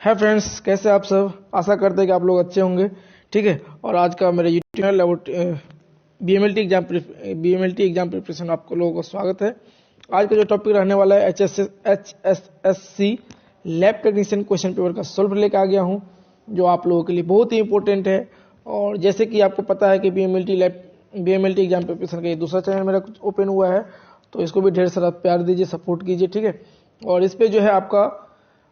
है फ्रेंड्स, कैसे आप सब। आशा करते हैं कि आप लोग अच्छे होंगे। ठीक है, और आज का मेरे YouTube channel BMLT exam preparation आपको लोगों को स्वागत है। आज का जो टॉपिक रहने वाला है HSSC lab technician question paper का सोल्व लेकर आ गया हूँ, जो आप लोगों के लिए बहुत ही इंपॉर्टेंट है। और जैसे कि आपको पता है कि बीएमएलटी एग्जाम प्रिपरेशन का ये दूसरा चैनल मेरा ओपन हुआ है, तो इसको भी ढेर सारा प्यार दीजिए, सपोर्ट कीजिए। ठीक है, और इस पे जो है आपका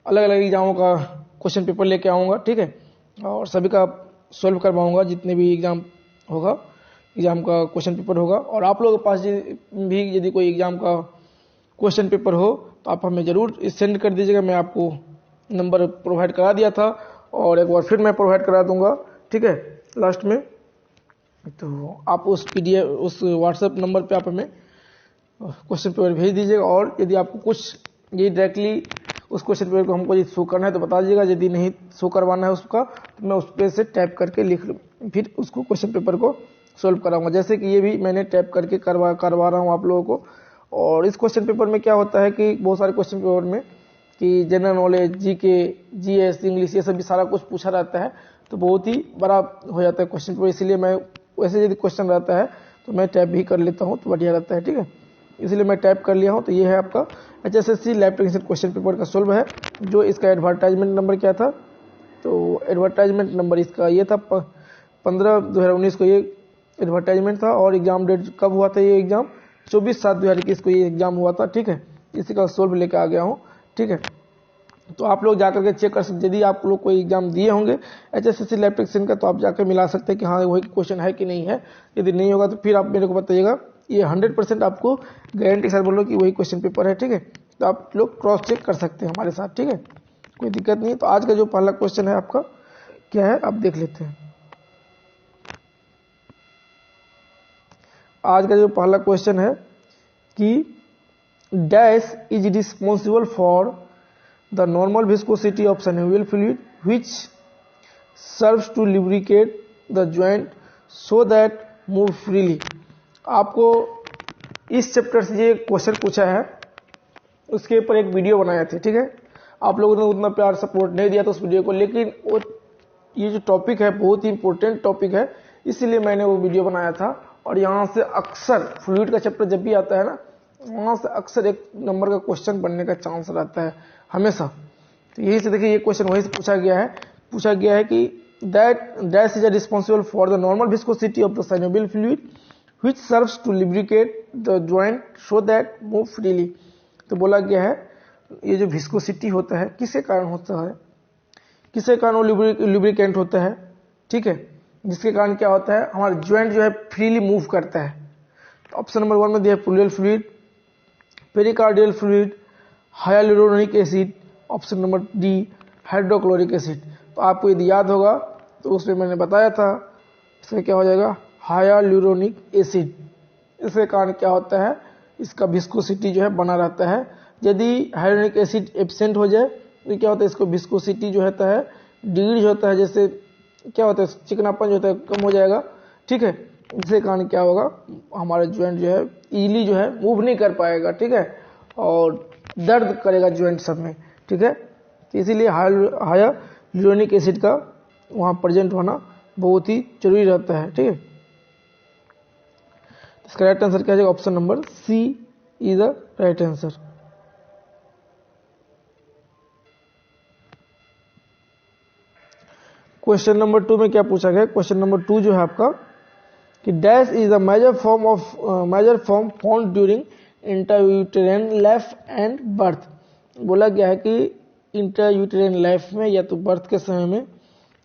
अलग अलग एग्जामों का क्वेश्चन पेपर लेके आऊँगा। ठीक है, और सभी का सोल्व करवाऊँगा, जितने भी एग्जाम होगा एग्जाम का क्वेश्चन पेपर होगा। और आप लोगों के पास भी यदि कोई एग्जाम का क्वेश्चन पेपर हो तो आप हमें ज़रूर सेंड कर दीजिएगा। मैं आपको नंबर प्रोवाइड करा दिया था और एक बार फिर मैं प्रोवाइड करा दूंगा। ठीक है, लास्ट में तो आप उस व्हाट्सएप नंबर पे आप हमें क्वेश्चन पेपर भेज दीजिएगा। और यदि आपको कुछ ये डायरेक्टली उस क्वेश्चन पेपर को हमको शो करना है तो बता दीजिएगा, यदि नहीं शो करवाना है उसका तो मैं उस पे से टाइप करके फिर उसको क्वेश्चन पेपर को सोल्व कराऊंगा। जैसे कि ये भी मैंने टाइप करके करवा रहा हूँ आप लोगों को। और इस क्वेश्चन पेपर में क्या होता है कि बहुत सारे क्वेश्चन पेपर में कि general knowledge, GK, GS, English, ये सब भी सारा कुछ पूछा रहता है, तो बहुत ही बड़ा हो जाता है क्वेश्चन पेपर। इसलिए मैं वैसे यदि क्वेश्चन रहता है तो मैं टाइप भी कर लेता हूँ तो बढ़िया रहता है। ठीक है, इसलिए मैं टाइप कर लिया हूँ। तो ये है आपका HSSC lab technician question paper का सोल्व है। जो इसका एडवर्टाइजमेंट नंबर क्या था, तो एडवर्टाइजमेंट नंबर इसका ये था 15/2019 को ये एडवर्टाइजमेंट था। और एग्जाम डेट कब हुआ था, ये एग्जाम 24/7/2021 को ये एग्जाम हुआ था। ठीक है, इसी का सोल्व लेकर आ गया हूँ। ठीक है, तो आप लोग जाकर के चेक कर सकते, यदि आप लोग कोई एग्जाम दिए होंगे HSSC लैब टेक्नीशियन का तो आप जाकर मिला सकते हैं कि हाँ वही क्वेश्चन है कि नहीं है। यदि नहीं होगा तो फिर आप मेरे को बताइएगा। ये 100% आपको गारंटी के साथ बोलो कि वही क्वेश्चन पेपर है। ठीक है, तो आप लोग क्रॉस चेक कर सकते हैं हमारे साथ। ठीक है, कोई दिक्कत नहीं है। तो आज का जो पहला क्वेश्चन है आपका क्या है, आप देख लेते हैं। आज का जो पहला क्वेश्चन है कि dash is responsible for the normal viscosity of synovial fluid which serves to lubricate the joint so that move freely। आपको इस चैप्टर से ये क्वेश्चन पूछा है, उसके ऊपर एक वीडियो बनाए थे। ठीक है, आप लोगों ने उतना प्यार सपोर्ट नहीं दिया था उस वीडियो को, लेकिन ये जो टॉपिक है बहुत ही इंपॉर्टेंट टॉपिक है, इसीलिए मैंने वो वीडियो बनाया था। और यहाँ से अक्सर फ्लूइड का चैप्टर जब भी आता है ना, वहाँ से अक्सर एक नंबर का क्वेश्चन बनने का चांस रहता है हमेशा। तो यही से देखिए, ये क्वेश्चन वहीं से पूछा गया है कि that is responsible for the normal viscosity of the synovial fluid which serves to lubricate the joint so that move freely। तो बोला गया है ये जो विस्कोसिटी होता है किसके कारण होता है, किसके कारण वो लुब्रिकेंट होता है। ठीक है, जिसके कारण क्या होता है, हमारा ज्वाइंट जो है फ्रीली मूव करता है। तो ऑप्शन नंबर 1 में दिया pleural fluid, pericardial fluid, hyaluronic acid, option number D hydrochloric acid. तो आपको यदि याद होगा तो उसमें मैंने बताया था इसमें क्या हो जाएगा, हाइलुरोनिक एसिड। इसके कारण क्या होता है, इसका विस्कोसिटी जो है बना रहता है। यदि हाइलुरोनिक एसिड एब्सेंट हो जाए तो क्या होता है, इसको विस्कोसिटी जो होता है डिग्रीज होता है, जैसे क्या होता है चिकनापन जो होता है कम हो जाएगा। ठीक है, इसके कारण क्या होगा, हमारा ज्वाइंट जो है इजीली जो है मूव नहीं कर पाएगा। ठीक है, और दर्द करेगा ज्वाइंट सब में। ठीक है, तो इसीलिए हाइलुरोनिक एसिड का वहाँ प्रेजेंट होना बहुत ही जरूरी रहता है। ठीक है, इसका राइट आंसर क्या है, option number C is the right answer. Question number 2 में क्या पूछा गया, क्वेश्चन नंबर 2 जो है आपका कि dash is the major form found during intrauterine life and birth. बोला गया है कि इंट्रायूटेराइन लाइफ में या तो बर्थ के समय में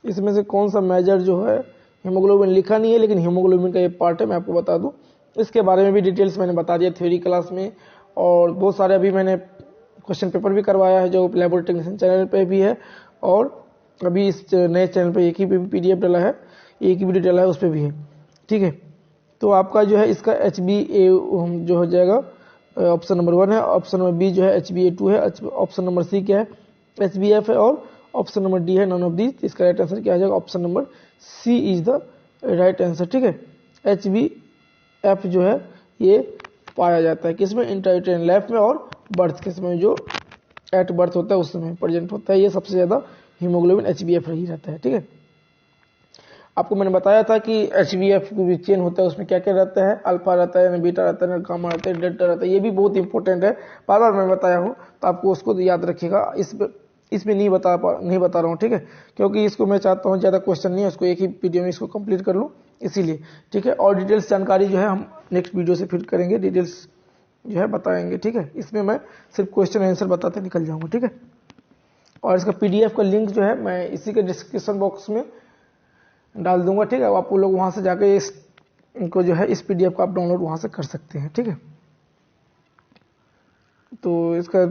इसमें से कौन सा मेजर जो है, हीमोग्लोबिन लिखा नहीं है लेकिन हीमोग्लोबिन का ये पार्ट है, मैं आपको बता दूं। इसके बारे में भी डिटेल्स मैंने बता दिया थ्योरी क्लास में, और बहुत सारे अभी मैंने क्वेश्चन पेपर भी करवाया है जो लैबोरेटरी टेक्नीशियन चैनल पे भी है, और अभी इस नए चैनल पे एक ही PDF डाला है, एक ही वीडियो डाला है, उस पर भी है। ठीक है, तो आपका जो है इसका HbA जो हो जाएगा ऑप्शन नंबर 1 है, ऑप्शन नंबर बी जो है HbA2 है, ऑप्शन नंबर सी क्या है HbF है, और ऑप्शन नंबर डी है नन ऑफ दीज। इसका राइट आंसर क्या आ जाएगा, option number C is the right answer. ठीक है, HbF जो है ये पाया जाता है किसमें, इंट्रायूटेराइन लाइफ में, और बर्थ के समय जो एट बर्थ होता है उस समय प्रेजेंट होता है। ये सबसे ज्यादा हीमोग्लोबिन HbF ही रहता है। ठीक है, आपको मैंने बताया था कि HbF भी चेन होता है, उसमें क्या क्या रहता है, अल्फा रहता है, बीटा रहता है, गामा रहता है, डेल्टा रहता है। ये भी बहुत इंपॉर्टेंट है, बार बार मैं बताया हूँ, तो आपको उसको याद रखिएगा। इसमें नहीं बता रहा हूँ, ठीक है, क्योंकि इसको मैं चाहता हूँ ज़्यादा क्वेश्चन नहीं है, उसको एक ही वीडियो में इसको कंप्लीट कर लूँ इसीलिए। ठीक है, और डिटेल्स जानकारी जो है हम नेक्स्ट वीडियो से फिर करेंगे, डिटेल्स जो है बताएंगे। ठीक है, इसमें मैं सिर्फ क्वेश्चन आंसर बताते निकल जाऊंगा। ठीक है, और इसका PDF का लिंक जो है मैं इसी के डिस्क्रिप्शन बॉक्स में डाल दूंगा। ठीक है, आप लोग वहां से जाके इनको जो है इस PDF को आप डाउनलोड वहां से कर सकते हैं। ठीक है, तो इसका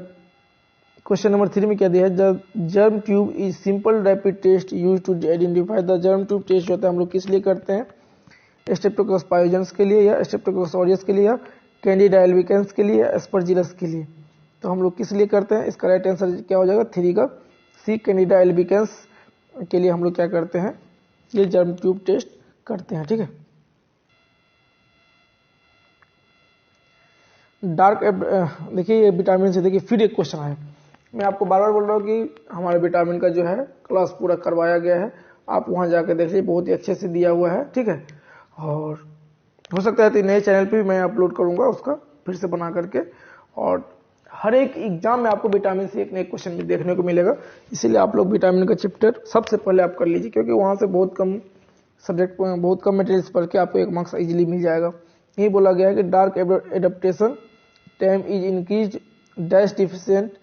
क्वेश्चन नंबर 3 में क्या दिया है, the germ tube is simple rapid test use to identify the germ tube test होता है हम लोग किस लिए करते हैं, स्ट्रेप्टोकोकस पायोजेंस के लिए या स्ट्रेप्टोकोकस ऑरियस के लिए या कैंडिडा एल्बिकेंस के लिए या एस्परजिलस के लिए। तो हम लोग किस लिए करते हैं, इसका राइट आंसर क्या हो जाएगा 3 का C, कैंडिडा एल्बिकेंस के लिए हम लोग क्या करते हैं, ये जर्म ट्यूब टेस्ट करते हैं। ठीक है, डार्क देखिए ये विटामिन से देखिए फिर एक क्वेश्चन आया। मैं आपको बार बार बोल रहा हूँ कि हमारे विटामिन का जो है क्लास पूरा करवाया गया है, आप वहां जाकर देख लीजिए, बहुत ही अच्छे से दिया हुआ है। ठीक है, और हो सकता है तो नए चैनल पे भी मैं अपलोड करूंगा उसका फिर से बना करके, और हर एक एग्जाम में आपको विटामिन से एक नए क्वेश्चन भी देखने को मिलेगा, इसीलिए आप लोग विटामिन का चैप्टर सबसे पहले आप कर लीजिए, क्योंकि वहां से बहुत कम सब्जेक्ट, बहुत कम मटेरियल्स पढ़ के आपको 1 मार्क्स इजीली मिल जाएगा। यही बोला गया है कि dark adaptation time is increase dash deficient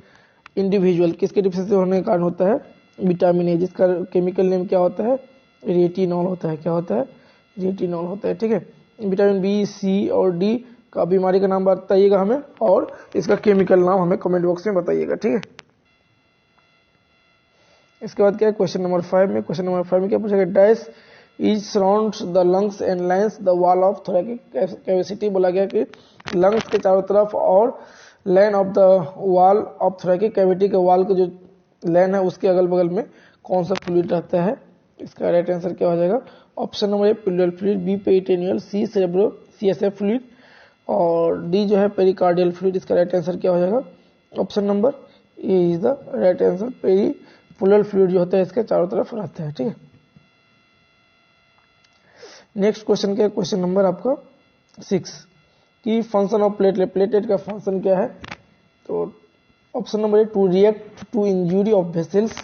individual, किसके डिफिशिएंसी होने के कारण होता है, विटामिन ए, जिसका केमिकल नेम क्या होता है, रेटिनॉल होता है। क्या होता है, रेटिनॉल होता है। ठीक है, विटामिन B, C और D का बीमारी का नाम बताइएगा हमें, और इसका केमिकल नाम हमें कमेंट बॉक्स में बताइएगा। ठीक है, इसके बाद क्या है क्वेश्चन नंबर 5 में, क्वेश्चन नंबर 5 में क्या पूछा गया, dash is surrounds the lungs and lines the wall of thoracic cavity. बोला गया कि लंग्स के चारों तरफ और line of the wall of thoracic cavity के वॉल के जो लाइन है उसके अगल बगल में कौन सा फ्लूइड रहता है। इसका राइट आंसर क्या हो जाएगा, option number A pleural fluid, B peritoneal, C cerebro CSF fluid और डी जो है पेरिकार्डियल फ्लूइड। इसका राइट आंसर क्या हो जाएगा, option number A is the right answer, pleural fluid जो होता है इसके चारों तरफ रहता है। ठीक है, नेक्स्ट क्वेश्चन क्या है, क्वेश्चन नंबर आपका 6 की फंक्शन ऑफ प्लेटलेट, प्लेटलेट का फंक्शन क्या है। तो option number A to react to injury of vessels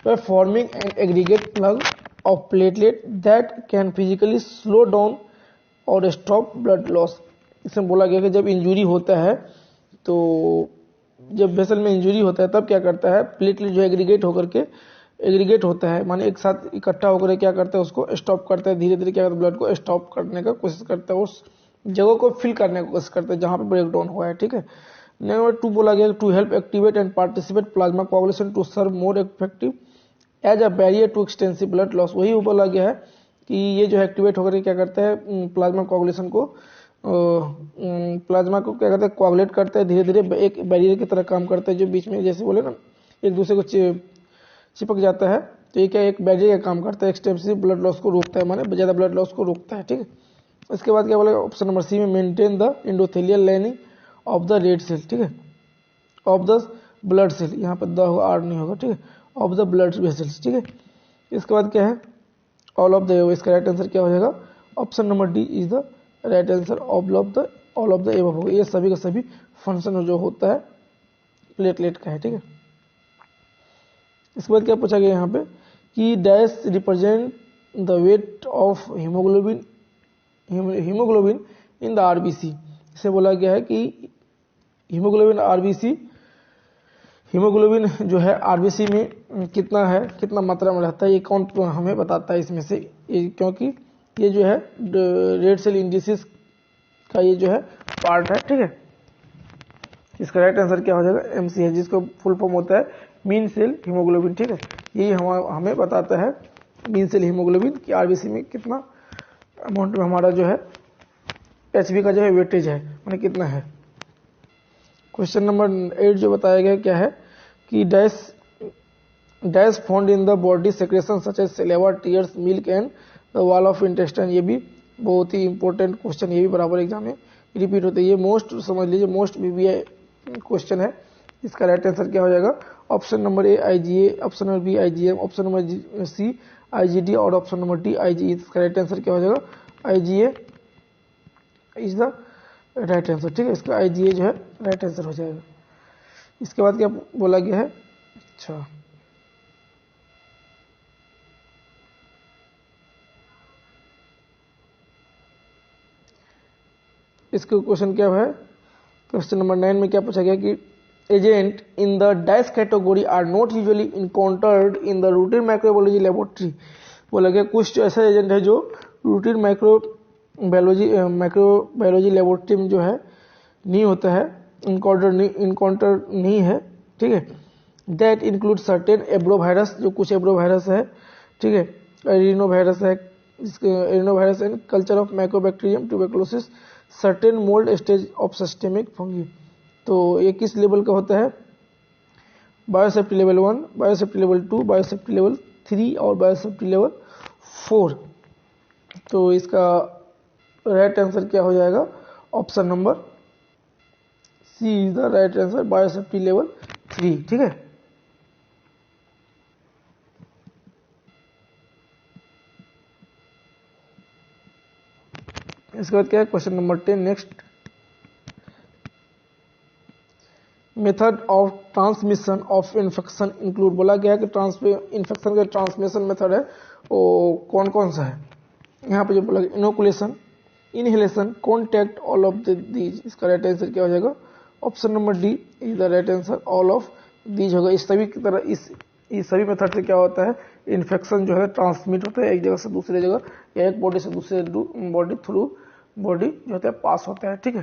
by forming an aggregate plug of platelet that can physically slow down और stop blood loss। इसमें बोला गया कि जब इंजुरी होता है, तो जब वेसल में इंजुरी होता है तब क्या करता है, प्लेटलेट जो एग्रीगेट होकर के एग्रीगेट होता है, माने एक साथ इकट्ठा होकर क्या करता है, उसको स्टॉप करता है, धीरे धीरे क्या करता है, ब्लड को स्टॉप करने का कोशिश करता है, उस जगह को फिल करने की कोशिश करता है जहां पे ब्रेक डाउन हुआ है। ठीक है, नंबर 2 बोला गया to help activate and participate plasma coagulation to serve more effective as a barrier to extensive blood loss. वही बोला गया है कि ये जो एक्टिवेट होकर क्या करता है, प्लाज्मा कोagulation को प्लाज्मा को क्या करता है, कोagulate करता है, धीरे धीरे एक बैरियर की तरह काम करता है, जो बीच में जैसे बोले ना एक दूसरे को चिपक जाता है, तो ये क्या एक बैरियर का काम करता है, एक्सटेंसिव ब्लड लॉस को रोकता है, माने ज्यादा ब्लड लॉस को रोकता है। ठीक है, इसके बाद क्या बोला ऑप्शन नंबर सी में maintain the endothelial lining of the red cell. ठीक है, ऑफ द ब्लड सेल, यहाँ पर द आर नहीं होगा। ठीक है, ऑफ द ब्लड वेसल्स। ठीक है, इसके बाद क्या है, ऑल ऑफ द, इसका राइट आंसर क्या हो जाएगा, option number D is the right answer, all of the above होगा। ये सभी का सभी फंक्शन जो होता है प्लेटलेट का है। ठीक है, इसके बाद क्या पूछा गया यहाँ पे कि dash represent the weight of haemoglobin in the RBC। इसे बोला गया है कि हीमोग्लोबिन जो है RBC में कितना है, कितना मात्रा में रहता है, ये कौन हमें बताता है इसमें से, क्योंकि ये जो है रेड सेल इंडिसेस का ये जो है पार्ट है। ठीक है, इसका राइट आंसर क्या हो जाएगा, MCH, जिसको फुल फॉर्म होता है मीन सेल हीमोग्लोबिन। ठीक है, यही हमें बताता है मीन सेल हीमोग्लोबिन कि RBC में कितना अमाउंट में हमारा जो है HB का जो है वेटेज है, मैंने कितना है। क्वेश्चन नंबर 8 जो बताया गया क्या है कि dash found in the body secretion such as saliva, tears, milk and the wall of intestine. ये भी बहुत ही इंपॉर्टेंट क्वेश्चन, ये भी बराबर एग्जाम में रिपीट होते हैं। ये मोस्ट समझ लीजिए मोस्ट BBI क्वेश्चन है इसका राइट आंसर क्या हो जाएगा? Option number A IgA, option number B IgM, option number C IgD और ऑप्शन नंबर डी IgE। इसका राइट आंसर क्या हो जाएगा? IgA is the right answer. ठीक है, इसका IgA जो है राइट आंसर हो जाएगा। इसके बाद क्या बोला गया है? अच्छा, इसका क्वेश्चन क्या है? क्वेश्चन नंबर 9 में क्या पूछा गया कि agent in the dash category are not usually encountered in the routine microbiology laboratory. बोला गया कुछ ऐसा एजेंट है जो रूटीन माइक्रोबायोलॉजी लेबोरेटरी में जो है नहीं होता है, इनकाउंटर नहीं है। ठीक है, दैट इंक्लूड सर्टेन एब्रोवायरस, जो कुछ एब्रोवायरस है। ठीक है, एरिनोवायरस है, arenavirus and culture of mycobacterium tuberculosis, certain mould stage of systemic fungi. तो ये किस लेवल का होता है? Biosafety level 1, biosafety level 2, biosafety level 3 और बायोसेफ्टी लेवल 4। तो इसका राइट आंसर क्या हो जाएगा? Option number C is the right answer, biosafety level 3। ठीक है, इसके बाद क्या है? Question number 10 next, method of transmission of infection include. बोला गया है कि इन्फेक्शन का ट्रांसमिशन मेथड है वो कौन कौन सा है? यहाँ पे जो बोला गया inoculation, inhalation, contact, all of these. इसका राइट आंसर क्या हो जाएगा? Option number D is the right answer, all of these होगा। इस सभी की तरह इस सभी मेथड से क्या होता है? इन्फेक्शन जो है ट्रांसमिट होता है एक जगह से दूसरी जगह, या एक बॉडी से दूसरे बॉडी थ्रू बॉडी जो होता है पास होता है। ठीक है,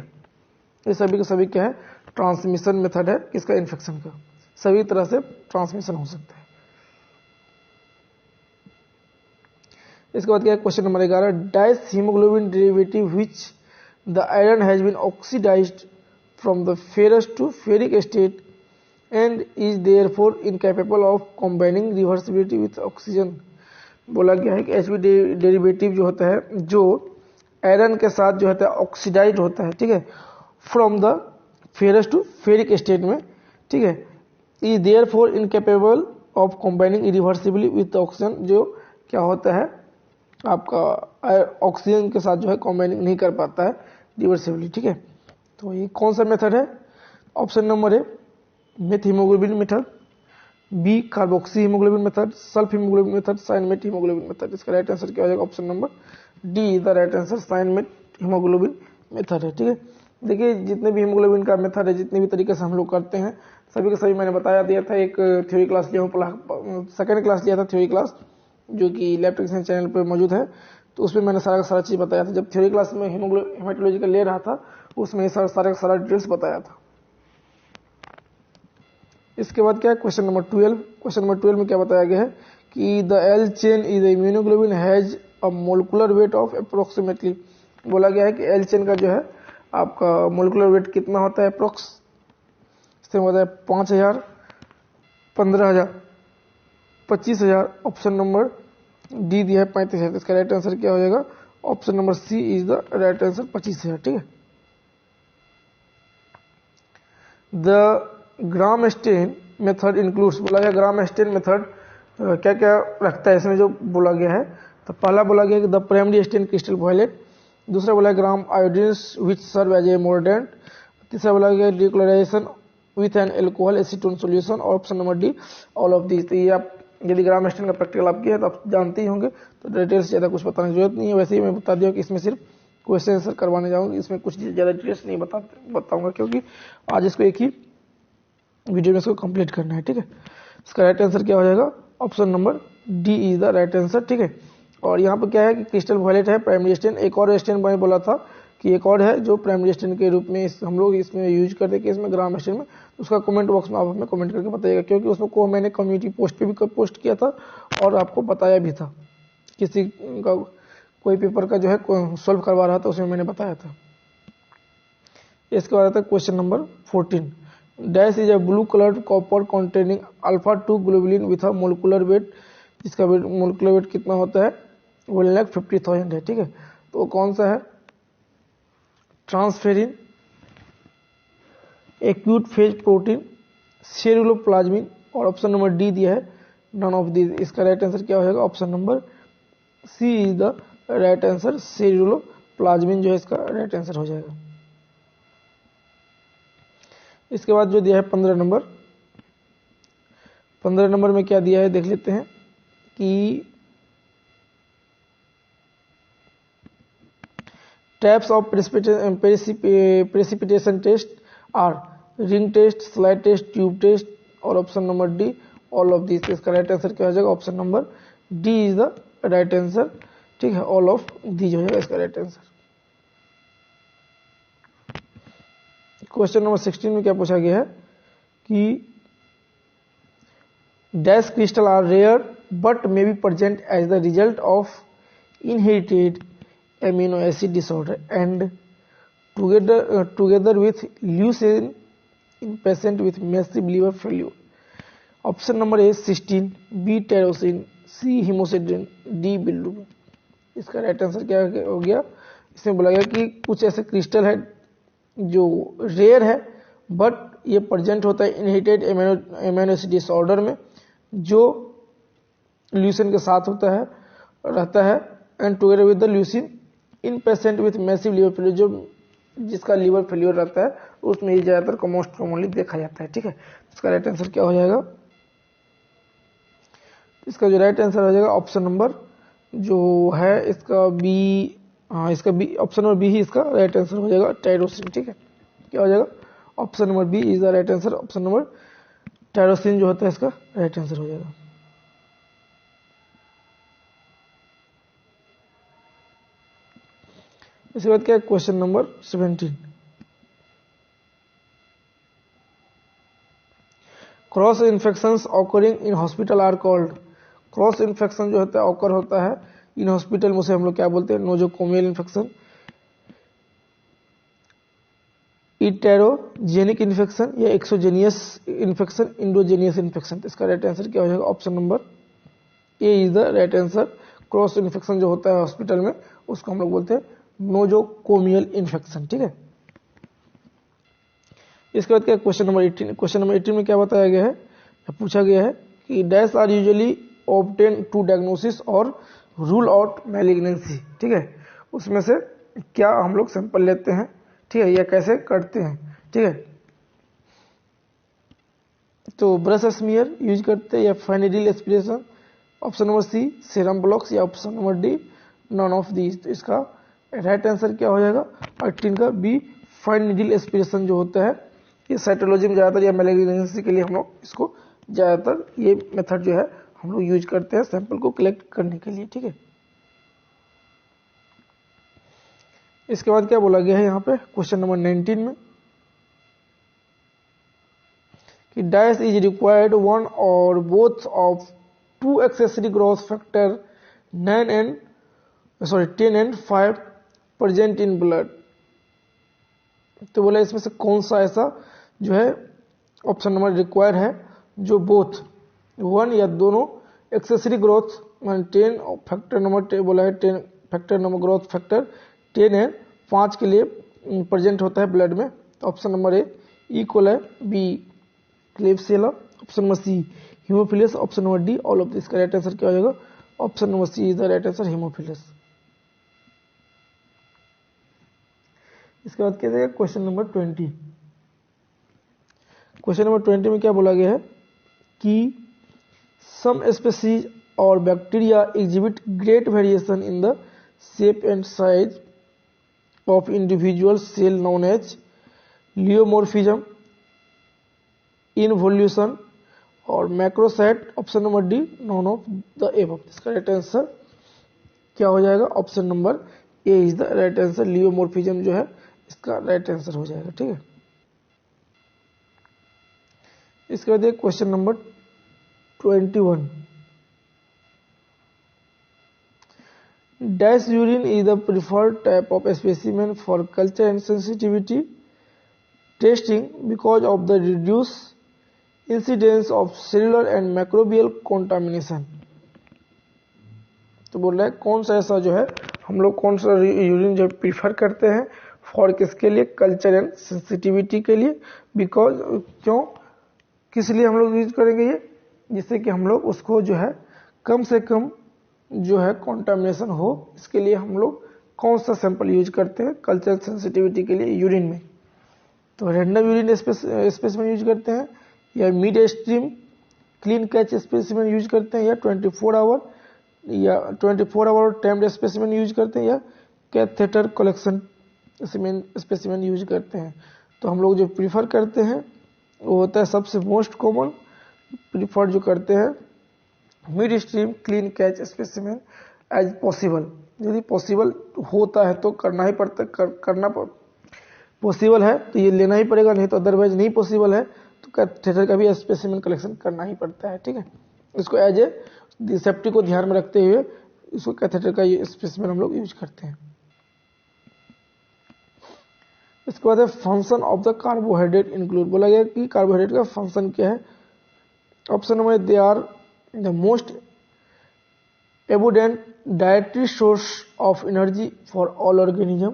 ये सभी के सभी क्या है? ट्रांसमिशन मेथड है किसका? इन्फेक्शन का। सभी तरह से ट्रांसमिशन हो सकता है। इसके बाद क्या है? Question number 11, dash hemoglobin derivative which the iron has been oxidized from the ferrous to ferric state and is therefore incapable of combining reversibility with oxygen. बोला गया है कि एचबी डेरिवेटिव जो होता है, जो आयरन के साथ जो होता है ऑक्सीडाइज होता है। ठीक है, from the ferrous to ferric state में। ठीक है, is therefore incapable of combining irreversibly with oxygen, जो क्या होता है आपका ऑक्सीजन के साथ जो है कंबाइनिंग नहीं कर पाता है रिवर्सिबली। ठीक है, तो ये कौन सा मेथड है? Option number A meth haemoglobin method, B carboxy haemoglobin method, sulph haemoglobin method, cyanmet haemoglobin method. इसका राइट आंसर क्या हो जाएगा? Option number D is the right answer, cyanmet haemoglobin method है। ठीक है, देखिए जितने भी हीमोग्लोबिन का मेथड है, जितने भी तरीके से हम लोग करते हैं, सभी के सभी मैंने बताया दिया था। एक थ्योरी क्लास लिया हूँ, सेकेंड क्लास लिया था थ्योरी क्लास, जो कि लैब टेक्नीशियन चैनल पर मौजूद है। तो उसमें मैंने सारा का सारा चीज़ बताया था। जब थ्योरी क्लास में हेमाटोलॉजी का ले रहा था, उसमें सारा का सारा डिटेल्स बताया था। इसके बाद क्या है? Question number 12। क्वेश्चन नंबर 12 में क्या बताया गया है कि the L chain is immunoglobulin has a molecular weight of approximately. बोला गया है कि एल चेन का जो है आपका मोलिकुलर वेट कितना होता है अप्रोक्स? इसमें होता है 5000, 15000, 25000। ऑप्शन नंबर डी दिया है 35000। इसका राइट आंसर क्या हो जाएगा? Option number C is the right answer, 25000। ठीक है, the gram stain method includes. बोला गया ग्राम स्टेन मेथड क्या क्या रखता है इसमें जो बोला गया है? तो पहला बोला गया कि the primary stain crystal violet, दूसरा बोला ग्राम आयोडीन्स विच सर्व एज ए मोर्डेंट, तीसरा बोला गया decolourisation with an alcohol acetone solution, और option number D all of these. तो ये आप यदि ग्राम स्टेन का प्रैक्टिकल आप किया है तो आप जानते ही होंगे, तो डिटेल्स ज़्यादा कुछ बताने की जरूरत नहीं है। वैसे ही मैं बता दिया कि इसमें सिर्फ क्वेश्चन आंसर करवाने जाऊँगी, इसमें कुछ ज़्यादा डिटेल्स नहीं बताऊँगा, क्योंकि आज इसको एक ही वीडियो में इसको कंप्लीट करना है। ठीक है, इसका राइट आंसर क्या हो जाएगा? Option number D is the right answer. ठीक है, और यहाँ पर क्या है कि क्रिस्टल वॉयलेट है प्राइमरी स्टेन। एक और स्टेन मैंने बोला था कि एक और है जो प्राइमरी स्टेन के रूप में हम लोग इसमें यूज करते हैं, कि इसमें ग्राम स्टेन में। उसका कमेंट बॉक्स में आप हमें कमेंट करके बताइएगा, क्योंकि उसमें को मैंने कम्युनिटी पोस्ट पे भी पोस्ट किया था और आपको बताया भी था। किसी का कोई पेपर का जो है सॉल्व करवा रहा था, उसमें मैंने बताया था। इसके बाद आता है question number 14। Dash is a blue coloured copper containing alpha 2 globulin with a molecular weight, जिसका मोलिकुलर वेट कितना होता है? 1,50,000 है। ठीक है, तो कौन सा है? Transferrin, acute phase protein, ceruloplasmin, और ऑप्शन नंबर डी दिया है नन ऑफ दीज। इसका राइट आंसर क्या हो जाएगा? Option number C is the right answer, ceruloplasmin जो है इसका राइट आंसर हो जाएगा। इसके बाद जो दिया है 15 नंबर, 15 नंबर में क्या दिया है देख लेते हैं कि types of precipitation test are ring test, slide test, tube test, और option number D all of this. इसका राइट आंसर क्या हो जाएगा? Option number D is the right answer, ठीक है, ऑल ऑफ दी जो है इसका राइट आंसर। क्वेश्चन नंबर 16 में क्या पूछा गया है कि dash crystal are rare but may be present as the result of inherited amino acid disorder and together with leucine in patient with massive liver failure. Option number A cysteine, B tyrosine, C hemocysteine, D bilirubin। इसका right answer क्या हो गया? इसमें बोला गया कि कुछ ऐसे क्रिस्टल है जो रेयर है बट ये प्रेजेंट होता है इनहेरिटेड एमिनो एसिड डिसऑर्डर में, जो ल्यूसिन के साथ होता है रहता है, and together with the leucine in patient with massive liver failure, जो जिसका लिवर फेलियर रहता है उसमें ही ज्यादातर मोस्ट कॉमनली देखा जाता है, ठीक है। इसका राइट आंसर क्या हो जाएगा? इसका जो राइट आंसर हो जाएगा ऑप्शन नंबर जो है इसका बी, हाँ इसका बी, ऑप्शन नंबर बी ही इसका राइट आंसर हो जाएगा, टायरोसिन, ठीक है। क्या हो जाएगा? Option number B is the right answer, option number tyrosine जो होता है इसका राइट आंसर हो जाएगा। इसके बाद क्या है? Question number 17, cross infections occurring in hospital are called. Cross infection जो होता है ऑकर होता है इन हॉस्पिटल में, उसे हम लोग क्या बोलते हैं? नोजोकोमियल इन्फेक्शन, इटेरोजेनिक इन्फेक्शन या एक्सोजेनियस इन्फेक्शन, इंडोजेनियस इन्फेक्शन। इसका राइट आंसर क्या हो जाएगा? Option number A is the right answer. Cross infection जो होता है हॉस्पिटल में उसको हम लोग बोलते हैं नोजोकोमियल इन्फेक्शन, ठीक है। इसके बाद क्या क्वेश्चन नंबर 18, क्वेश्चन नंबर 18 में क्या बताया गया है? पूछा गया है कि dash are usually obtain to diagnosis or rule out malignancy, ठीक है। उसमें से क्या हम लोग सैंपल लेते हैं, ठीक है, या कैसे करते हैं, ठीक है। तो ब्रश स्मीयर यूज करते हैं या fine needle aspiration, option number C serum blocks, या option number D none of these. तो इसका राइट आंसर क्या हो जाएगा? 18 का बी फाइन नीडल एस्पिरेशन जो होता है ये साइटोलॉजी में ज्यादातर या मैलिग्नेंसी के लिए हम लोग इसको ज्यादातर ये मेथड जो है हम लोग यूज करते हैं सैंपल को कलेक्ट करने के लिए, ठीक है। इसके बाद क्या बोला गया है यहाँ पे क्वेश्चन नंबर 19 में कि dash is required one or both of two accessory growth factor 10 and 5 present in blood. तो बोला इसमें से कौन सा ऐसा जो है ऑप्शन नंबर रिक्वायर है जो बोथ वन या दोनों एक्सेसरी ग्रोथ 10 फैक्टर नंबर बोला है 10 फैक्टर नंबर ग्रोथ फैक्टर 10 है 5 के लिए प्रेजेंट होता है ब्लड में। Option number A E coli, B Klebsiella, option number C Haemophilus, option number D all of this. का राइट आंसर क्या हो जाएगा? Option number C is the right answer, Haemophilus. इसके बाद क्या देगा क्वेश्चन नंबर 20। क्वेश्चन नंबर 20 में क्या बोला गया है कि सम स्पीसीज और bacteria exhibit great variation in the shape and size of individual cell known as pleomorphism, involution और macrocyte. Option number D none of the above. इसका राइट आंसर क्या हो जाएगा? Option number A is the right answer, pleomorphism जो है इसका right answer हो जाएगा, ठीक है। इसके बाद question number 21, dash urine is the preferred type of specimen for culture and sensitivity testing because of the reduce incidence of cellular and microbial contamination. तो बोल रहा है कौन सा ऐसा जो है हम लोग कौन सा यूरिन जो प्रीफर करते हैं फॉर किसके लिए? कल्चर एंड सेंसिटिविटी के लिए। बिकॉज क्यों? किस लिए हम लोग यूज करेंगे ये, जिससे कि हम लोग उसको जो है कम से कम जो है कॉन्टामिनेशन हो, इसके लिए हम लोग कौन सा सैंपल यूज करते हैं कल्चरल सेंसिटिविटी के लिए यूरिन में। तो रैंडम यूरिन स्पेसिमेन यूज करते हैं, या mid stream clean catch specimen use करते हैं, या 24 आवर टाइम्ड स्पेसिमेन यूज करते हैं, या कैथेटर कलेक्शन स्पेसिमेन यूज करते हैं। तो हम लोग जो प्रीफर करते हैं वो होता है सबसे मोस्ट कॉमन प्रीफर जो करते हैं mid stream clean catch specimen as possible. यदि पॉसिबल होता है तो करना ही पड़ता, करना पॉसिबल है तो ये लेना ही पड़ेगा, नहीं तो अदरवाइज नहीं पॉसिबल है तो कैथेटर का भी स्पेसिमेन कलेक्शन करना ही पड़ता है। ठीक है, इसको एज ए सेफ्टी को ध्यान में रखते हुए इसको कैथेटर का ये स्पेसिमेन हम लोग यूज करते हैं। इसके बाद है function of the carbohydrate include. बोला गया कि कार्बोहाइड्रेट का फंक्शन क्या है। Option number they are the most abundant dietary source of energy for all organism।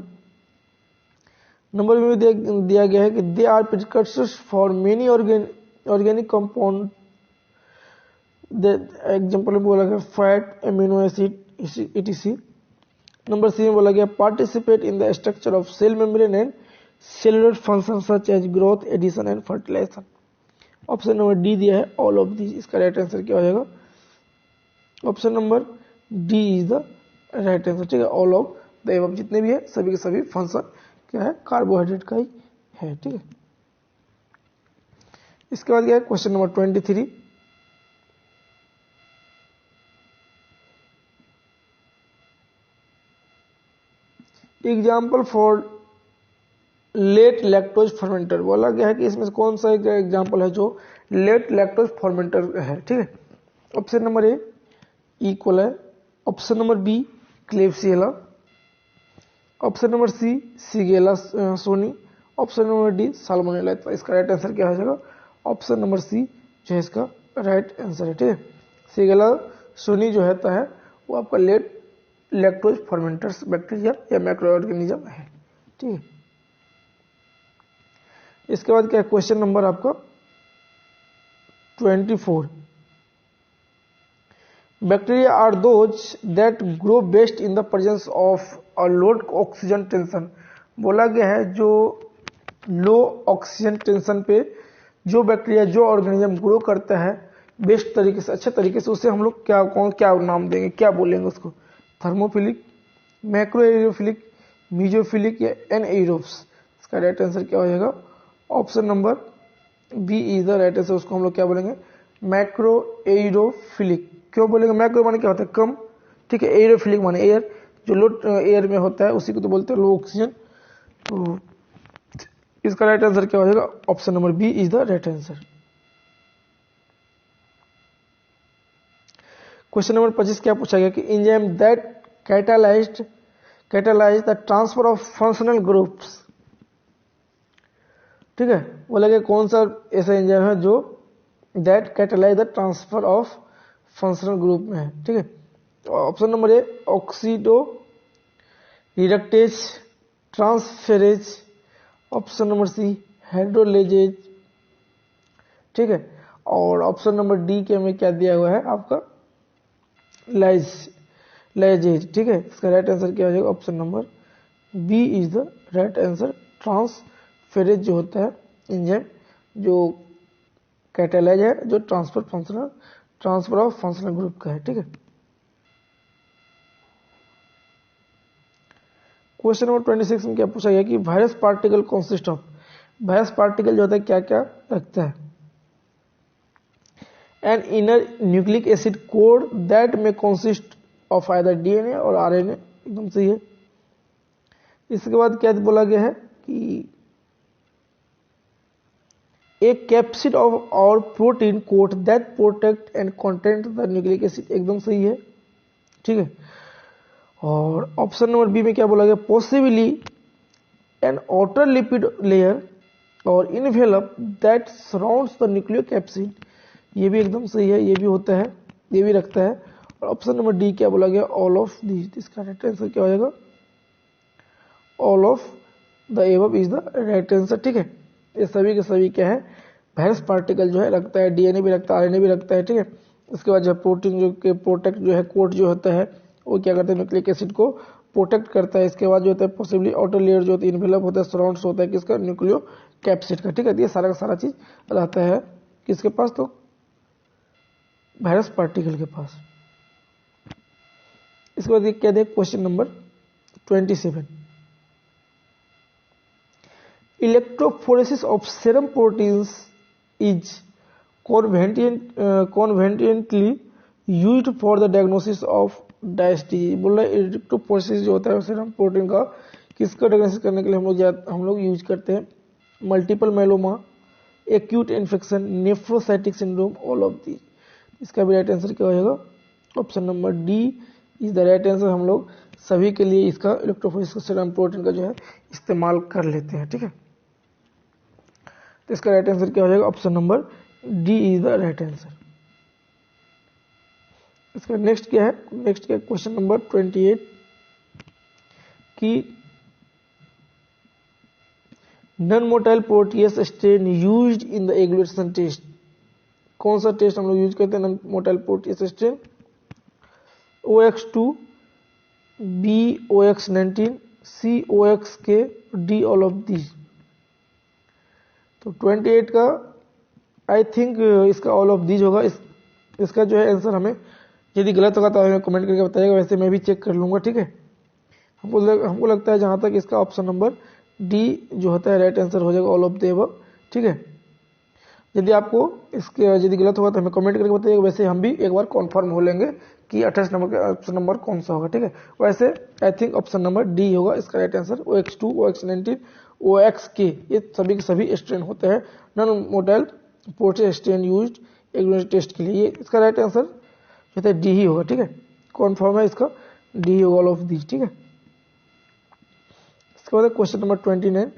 Number में दिया गया है कि they are precursors for many organic compound। Example में बोला गया fat, amino acid, etc। Number C में बोला गया participate in the structure of cell membrane and cellular function such as growth, addition and fertilization. Option number D दिया है all of these. इसका right answer क्या हो जाएगा, option number D is the right answer. ठीक है, all of the above जितने भी है सभी के सभी फंक्शन क्या है कार्बोहाइड्रेट का ही है। ठीक है, इसके बाद क्या है question number 23। Example for late lactose fermenter. बोला गया है कि इसमें कौन सा एक एग्जाम्पल है जो लेट लैक्टोज फर्मेंटर है। ठीक है, option number A E coli, option number B Klebsiella, option number C Shigella sonnei, option number D Salmonella. तो इसका राइट आंसर क्या हो जाएगा, ऑप्शन नंबर सी जो है इसका राइट आंसर है। ठीक है, सीगेला सोनी जो है वो आपका लेट लैक्टोज फर्मेंटर्स बैक्टीरिया या माइक्रो ऑर्गेनिज्म है। ठीक है, इसके बाद क्या है क्वेश्चन नंबर आपका 24। Bacteria are those that grow best in the presence of a low oxygen tension. बोला गया है जो लो ऑक्सीजन टेंशन पे जो बैक्टीरिया जो ऑर्गेनिज्म ग्रो करता है बेस्ट तरीके से, अच्छे तरीके से, उसे हम लोग क्या नाम देंगे, क्या बोलेंगे उसको, थर्मोफिलिक, मैक्रो एरोफिलिक, मीजोफिलिक या एनएरोब्स। इसका राइट आंसर क्या हो जाएगा, option number B is the right answer. उसको हम लोग क्या बोलेंगे, मैक्रो एरोफिलिक। क्यों बोलेंगे, मैक्रो माने क्या होता है कम, ठीक है, एरोफिलिक माने एयर, जो लो एयर में होता है उसी को तो बोलते हैं लो ऑक्सीजन। तो इसका राइट आंसर क्या हो जाएगा, option number B is the right answer. Question number 25 क्या पूछा गया कि enzyme that catalyze the transfer of functional groups. ठीक है, बोला गया कौन सा ऐसा एंजाइम है जो that catalyze the transfer of functional group में है। ठीक है, option number A oxidoreductase transferase, option number C hydrolases. ठीक है, और ऑप्शन नंबर डी के में क्या दिया हुआ है आपका लाइजेज। ठीक है, इसका राइट आंसर क्या हो जाएगा, option number B is the right answer. Transferase जो होता है एंजाइम जो कैटालाइज है जो ट्रांसफर ऑफ फंक्शनल ग्रुप का है। ठीक है, क्वेश्चन नंबर 26 में क्या पूछा गया कि virus particle consist of. Virus particle जो होता है क्या क्या रखता है, an inner nucleic acid code that में कंसिस्ट ऑफ आइदर डीएनए और आरएनए। एकदम सही है। इसके बाद क्या बोला गया है कि एक कैप्सिड ऑफ और protein coat that protect and content the nucleic acid. एकदम सही है। ठीक है, और ऑप्शन नंबर बी में क्या बोला गया, possibly an outer lipid layer और envelope that surrounds the nucleocapsid. ये भी एकदम सही है, ये भी होता है, ये भी रखता है। और ऑप्शन नंबर डी क्या बोला गया, ऑल ऑफ दीज। इसका राइट आंसर क्या हो जाएगा, all of the above is the right answer. ठीक है, ये सभी के सभी क्या है वायरस पार्टिकल जो है रखता है, डीएनए भी रखता है, आरएनए भी रखता है, ठीक है। उसके बाद जो प्रोटीन जो के प्रोटेक्ट जो है कोट जो होता है वो क्या करता है, न्यूक्लिक एसिड को प्रोटेक्ट करता है। इसके बाद जो होता है पॉसिबली आउटर लेयर जो होता है इन्वेलप होता है, सराउंड्स होता है किसका, न्यूक्लियो कैप्सिड का, ठीक है। ये सारा का सारा चीज रहता है किसके पास, तो वायरस पार्टिकल के पास। इसके बाद क्या देख question number 27, electrophoresis of serum proteins is conveniently used for the diagnosis of dash disease. बोल रहा है इलेक्ट्रोफोरेसिस जो होता है सेरम प्रोटीन का किसका डायग्नोसिस करने के लिए हम लोग यूज करते हैं, multiple myeloma, acute infection, nephrotic syndrome, all of the. इसका भी राइट आंसर क्या होगा, option number D is the right answer. हम लोग सभी के लिए इसका इलेक्ट्रोफोरेसिस सेरम प्रोटीन का जो है इस्तेमाल कर लेते हैं, ठीक है। तो इसका राइट आंसर क्या हो जाएगा, option number D is the right answer. इसका नेक्स्ट क्या है, नेक्स्ट क्या क्वेश्चन नंबर 28 कि non motile Proteus strain used in the agglutination test. कौन सा टेस्ट हम लोग यूज करते हैं non motile Proteus strain, OX2, B OX19, C OXK, D all of these. तो 28 का आई थिंक इसका ऑल ऑफ दीज होगा। इसका जो है आंसर हमें यदि गलत होगा तो हमें कमेंट करके बताइएगा, वैसे मैं भी चेक कर लूंगा, ठीक है। हमको लगता है जहां तक इसका ऑप्शन नंबर डी जो होता है राइट आंसर हो जाएगा, ऑल ऑफ द अबव, ठीक है। यदि आपको इसके यदि गलत होगा तो हमें कमेंट करके बताइएगा, वैसे हम भी एक बार कन्फर्म हो लेंगे कि 28 नंबर का ऑप्शन नंबर कौन सा होगा, ठीक है। वैसे I think option number D होगा इसका right answer. OX2, OX19, OXK ये सभी के सभी स्ट्रेन होते हैं non motile Proteus strain used agglutination test के लिए। ये इसका राइट आंसर जो है डी ही होगा, ठीक है। कॉन्फर्म है इसका, डी होगा ऑल ऑफ दीज, ठीक है। इसके बाद क्वेश्चन नंबर 29।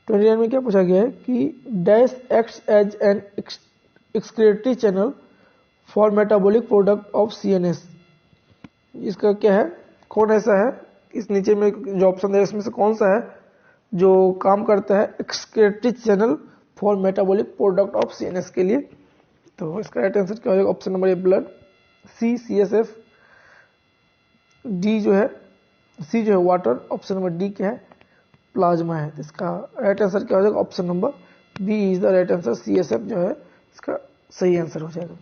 29 में क्या पूछा गया है कि dash acts as an excretory channel for metabolic product of CNS। इसका क्या है, कौन ऐसा है, इस नीचे में जो ऑप्शन है इसमें से कौन सा है जो काम करता है excretory channel for metabolic product of CNS के लिए। तो इसका राइट आंसर क्या हो जाएगा, ऑप्शन नंबर ए ब्लड, C CSF, डी जो है सी जो है वाटर, ऑप्शन नंबर डी क्या है प्लाज्मा है। तो इसका राइट आंसर क्या हो जाएगा, option number B is the right answer. CSF जो है इसका सही आंसर हो जाएगा।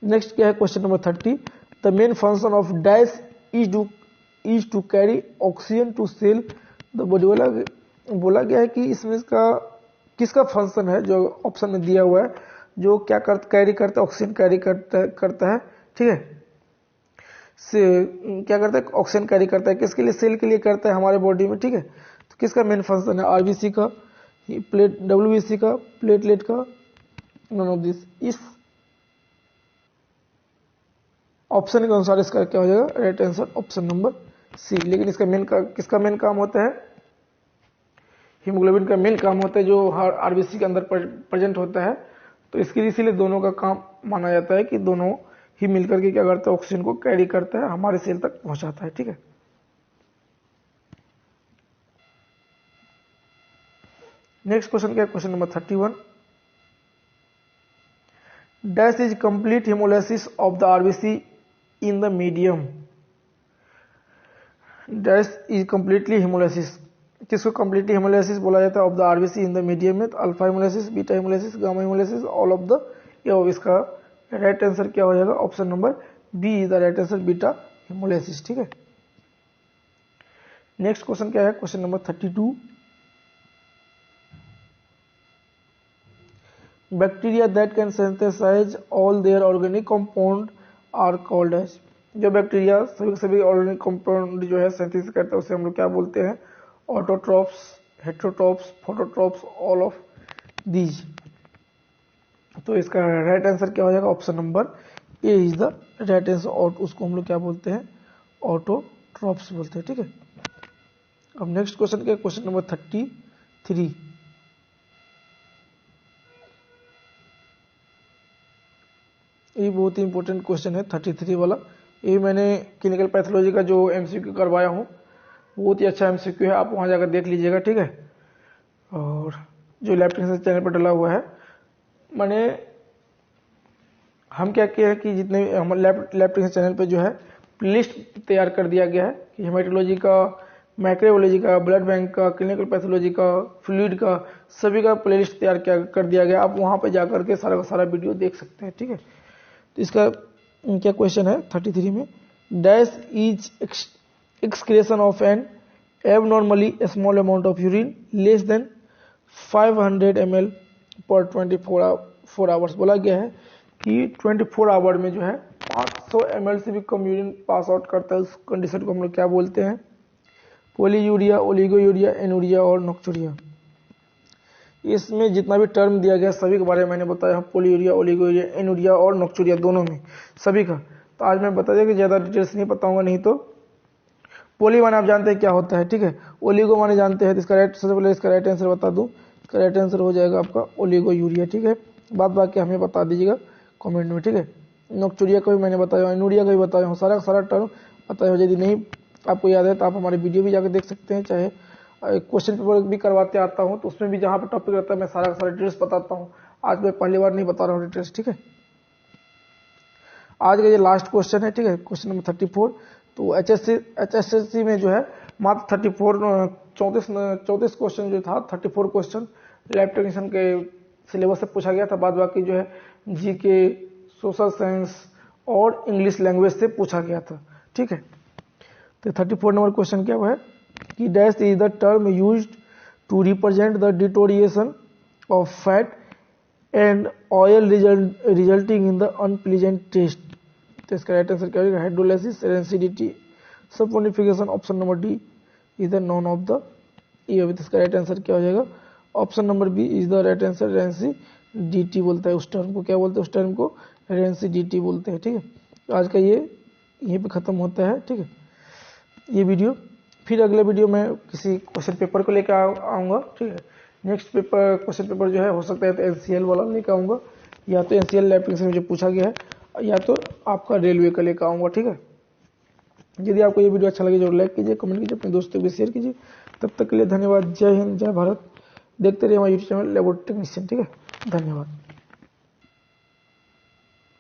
नेक्स्ट क्या है question number 30, the main function of dash is to carry oxygen to cell the body. बोला गया है कि इसमें इसका किसका फंक्शन है, जो ऑप्शन में दिया हुआ है, जो क्या कैरी करता है, ऑक्सीजन कैरी करता है, ठीक है। क्या करता है, ऑक्सीजन कैरी करता है, किसके लिए, सेल के लिए करता है हमारे बॉडी में, ठीक है। तो किसका मेन फंक्शन है, RBC का, WBC का, प्लेटलेट का, नन ऑफ दिस। इस ऑप्शन के अनुसार इसका क्या हो जाएगा right answer, option number C. लेकिन इसका किसका मेन काम होता है, हीमोग्लोबिन का मेन काम होता है जो RBC के अंदर प्रेजेंट होता है। तो इसके इसीलिए दोनों का काम माना जाता है कि दोनों ही मिलकर के क्या करता है, ऑक्सीजन को कैरी करता है, हमारे सेल तक पहुंचाता है, ठीक है। नेक्स्ट क्वेश्चन क्या है, question number 31, dash is complete hemolysis of the RBC in the medium. Dash is completely hemolysis, किसको कंप्लीटली हेमोलाइसिस बोला जाता है of the RBC in the medium में, तो alpha hemolysis, beta hemolysis, gamma hemolysis, all of the above. इसका right answer क्या हो जाएगा, option number B is the right answer, beta hemolysis, ठीक है। नेक्स्ट क्वेश्चन क्या है, question number 32, bacteria that can synthesize all their organic compound are called as. जो bacteria सभी ऑर्गेनिक कंपाउंड जो है सिंथेसिस करता है उसे हम लोग क्या बोलते हैं, autotrophs, heterotrophs, फोटोट्रॉप्स, all of these. तो इसका राइट आंसर क्या हो जाएगा, option number A is the right answer. और उसको हम लोग क्या बोलते हैं, ऑटोट्रॉप्स बोलते हैं, ठीक है। अब नेक्स्ट क्वेश्चन क्या है, क्वेश्चन नंबर 33, ये बहुत ही इंपॉर्टेंट क्वेश्चन है 33 वाला। ये मैंने क्लिनिकल पैथोलॉजी का जो MCQ करवाया हूँ, बहुत ही अच्छा MCQ है, आप वहाँ जाकर देख लीजिएगा, ठीक है। और जो लैब टेक्नीशियन चैनल पर डला हुआ है, मैंने हम क्या किया है कि जितने हम लैब टेक्नीशियन चैनल पर जो है प्लेलिस्ट तैयार कर दिया गया है कि हेमेटोलॉजी का, माइक्रोबायोलॉजी का, ब्लड बैंक का, क्लिनिकल पैथोलॉजी का, फ्लूइड का, सभी का प्लेलिस्ट तैयार कर दिया गया। आप वहाँ पे जाकर के सारा का सारा वीडियो देख सकते हैं, ठीक है। तो इसका क्या क्वेश्चन है 33 में, dash is excretion of an abnormally small amount of urine less than 500 ml पर 24 आवर्स। बोला गया है कि 24 आवर में जो है 500 ml से भी कम यूरिन पास आउट करता है। उस कंडीशन को हम लोग क्या बोलते हैं, पोलीयूरिया, ओलिगोयूरिया, एनुरिया और नॉक्चूरिया। इसमें जितना भी टर्म दिया गया सभी के बारे में मैंने बताया, पोलीयूरिया, ओलिगोयूरिया, एनुरिया और नॉक्चूरिया दोनों में सभी का। तो आज मैं बता दिया कि ज़्यादा डिटेल्स नहीं बताऊंगा, नहीं तो पोली माने आप जानते हैं क्या होता है, ठीक है। ओलिगो माने जानते हैं, तो इसका राइट, सबसे पहले इसका राइट आंसर बता दूं, इसका राइट आंसर हो जाएगा आपका ओलिगोयूरिया, ठीक है। बात बाकी हमें बता दीजिएगा कमेंट में, ठीक है। नॉक्चूरिया को भी मैंने बताया, एनुरिया को भी बताया हूँ, सारा का सारा टर्म बताया हो। यदि नहीं आपको याद है तो आप हमारे वीडियो भी जाकर देख सकते हैं, चाहे क्वेश्चन पेपर भी करवाते आता हूँ, तो उसमें भी जहाँ पर टॉपिक रहता है मैं सारा का सारा डिटेल्स बताता हूँ। आज मैं पहली बार नहीं बता रहा हूँ डिटेल्स, ठीक है। आज का ये लास्ट क्वेश्चन है, ठीक है, क्वेश्चन नंबर 34। तो HSC में जो है मात्र 34 क्वेश्चन जो था, 34 क्वेश्चन लैब टेक्नीशियन के सिलेबस से पूछा गया था। बाद बाकी जो है GK, सोशल साइंस और इंग्लिश लैंग्वेज से पूछा गया था, ठीक है। तो 34 नंबर क्वेश्चन क्या है कि dash is the term used to represent the deterioration of fat and oil resulting in the unpleasant taste. तो इसका राइट आंसर क्या होगा, hydrolysis, rancidity, saponification. Option number D is the none of the ये। इसका right answer क्या हो जाएगा, option number B is the right answer, rancidity बोलता है उस टर्म को, क्या बोलते हैं उस टर्म को, रेंसिडिटी बोलते हैं, ठीक है। आज का ये यहीं पे खत्म होता है, ठीक है, ये वीडियो। फिर अगले वीडियो में किसी क्वेश्चन पेपर को लेकर आऊँगा, ठीक है। नेक्स्ट पेपर, क्वेश्चन पेपर जो है हो सकता है तो NCL वाला लेकर आऊँगा, या तो NCL लैब टेक्नीशियन में जो पूछा गया है, या तो आपका रेलवे का लेकर आऊँगा, ठीक है। यदि आपको ये वीडियो अच्छा लगे जरूर लाइक कीजिए, कमेंट कीजिए, अपने दोस्तों को शेयर कीजिए। तब तक के लिए धन्यवाद। जय हिंद, जय भारत। देखते रहिए हमारा यूट्यूब चैनल लैबोरेटरी टेक्नीशियन, ठीक है। धन्यवाद।